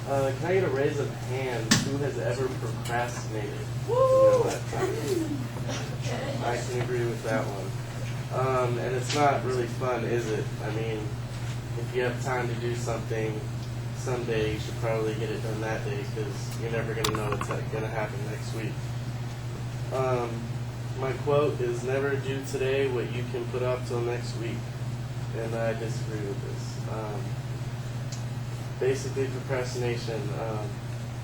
Can I get a raise of hands who has ever procrastinated? Woo! I can agree with that one. And it's not really fun, is it? I mean, if you have time to do something someday, you should probably get it done that day because you're never going to know what's going to happen next week. My quote is, never do today what you can put off till next week. And I disagree with this. Basically, procrastination.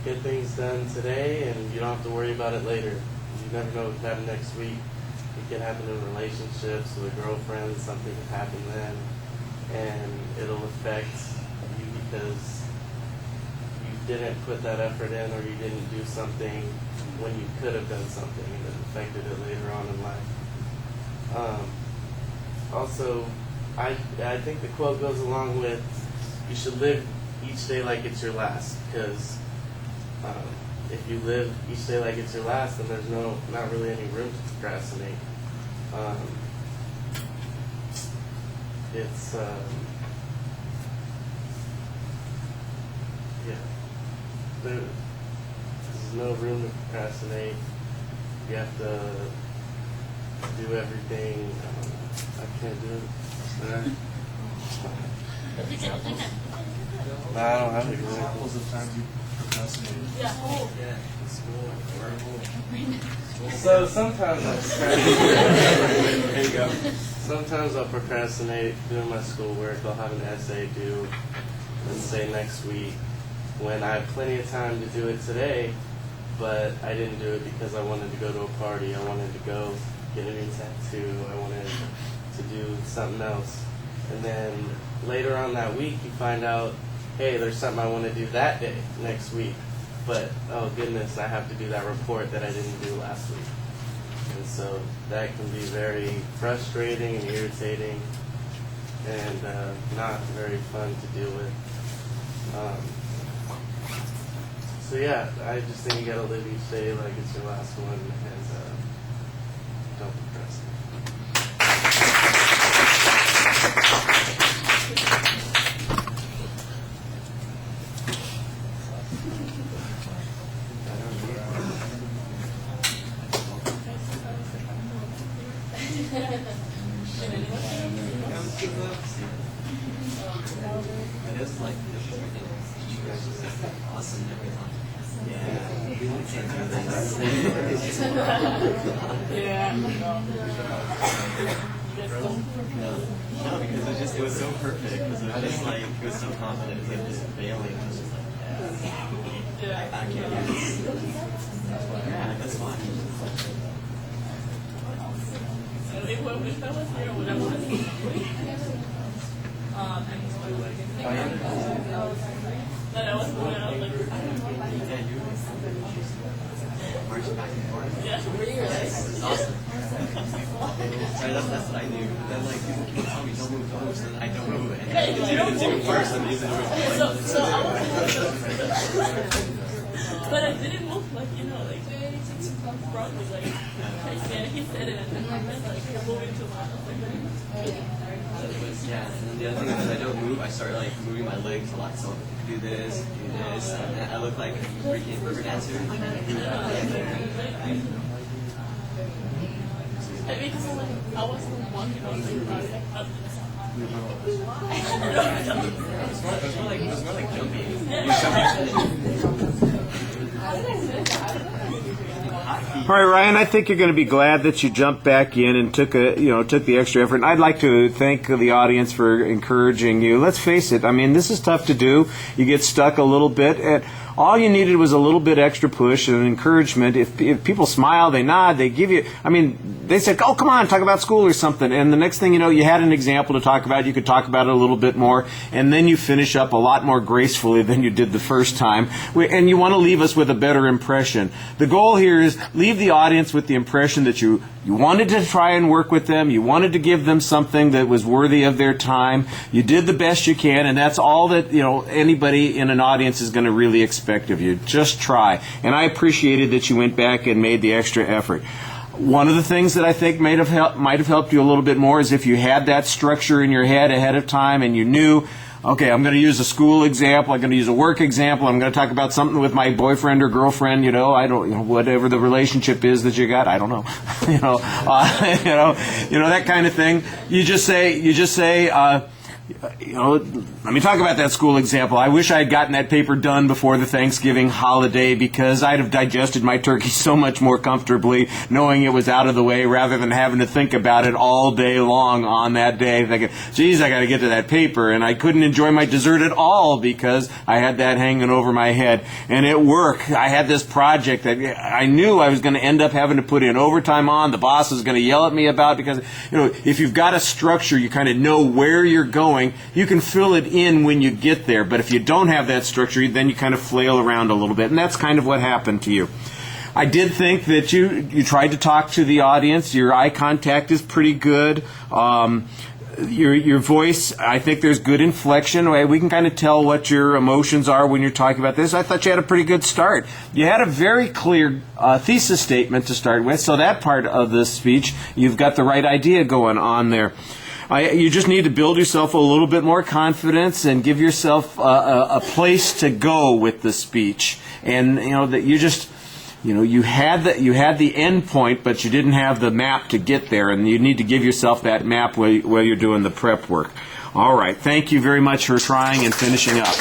Get things done today and you don't have to worry about it later. You never know what can happen next week. It can happen in relationships with a girlfriend, something can happen then, and it'll affect you because you didn't put that effort in or you didn't do something when you could have done something, and it affected it later on in life. Also, I think the quote goes along with, you should live each day like it's your last, because if you live each day like it's your last, then there's not really any room to procrastinate. There's no room to procrastinate. You have to do everything. I can't do it. No, I don't have examples of times you procrastinated. So sometimes I procrastinate. There you go. Sometimes I'll procrastinate doing my schoolwork. I'll have an essay due, let's say next week, when I have plenty of time to do it today, but I didn't do it because I wanted to go to a party. I wanted to go get a new tattoo. I wanted to do something else. And then later on that week, you find out, hey, there's something I want to do that day, next week. But, oh goodness, I have to do that report that I didn't do last week. And so that can be very frustrating and irritating and not very fun to deal with. So yeah, I just think you gotta live each day like it's your last one, and don't procrastinate. Awesome every time. Yeah. No, because it was so perfect. Because it was just like, it was so confident. It was just failing. It was just like, I can't do this. Yeah, that's fine. If I was here, would I want to see but I was going out like, Marching back and forth. yeah. It's awesome. Right, that's what I do. Then like people keep telling me don't move, so then I don't move, and it's even worse than even So I was but I didn't move like, like broadly, like he said it and then I was like you're moving too much. Yeah, and then the other thing is I don't move, I start like moving my legs a lot, so do this, and then I look like a freaking river dancer. Because I wasn't walking on the ground. It was more like jumping. All right, Ryan, I think you're going to be glad that you jumped back in and took the extra effort. And I'd like to thank the audience for encouraging you. Let's face it, I mean, this is tough to do. You get stuck a little bit. And all you needed was a little bit extra push and encouragement. If people smile, they nod, they give you, I mean, they said, oh, come on, talk about school or something. And the next thing you know, you had an example to talk about. You could talk about it a little bit more. And then you finish up a lot more gracefully than you did the first time. And you want to leave us with a better impression. The goal here is leave the audience with the impression that you wanted to try and work with them. You wanted to give them something that was worthy of their time. You did the best you can, and that's all that anybody in an audience is going to really expect of you. Just try. And I appreciated that you went back and made the extra effort. One of the things that I think might have helped you a little bit more is if you had that structure in your head ahead of time and you knew okay, I'm going to use a school example, I'm going to use a work example, I'm going to talk about something with my boyfriend or girlfriend, I don't, whatever the relationship is that you got, I don't know, that kind of thing. You just say, let me talk about that school example. I wish I had gotten that paper done before the Thanksgiving holiday because I'd have digested my turkey so much more comfortably knowing it was out of the way rather than having to think about it all day long on that day. Thinking, geez, I got to get to that paper. And I couldn't enjoy my dessert at all because I had that hanging over my head. And at work, I had this project that I knew I was going to end up having to put in overtime on. The boss was going to yell at me about because, if you've got a structure, you kind of know where you're going. You can fill it in when you get there, but if you don't have that structure, then you kind of flail around a little bit, and that's kind of what happened to you. I did think that you tried to talk to the audience. Your eye contact is pretty good. Your voice, I think there's good inflection. We can kind of tell what your emotions are when you're talking about this. I thought you had a pretty good start. You had a very clear thesis statement to start with, so that part of the speech, you've got the right idea going on there. You just need to build yourself a little bit more confidence and give yourself a place to go with the speech. And that you had the end point, but you didn't have the map to get there, and you need to give yourself that map while you're doing the prep work. All right. Thank you very much for trying and finishing up.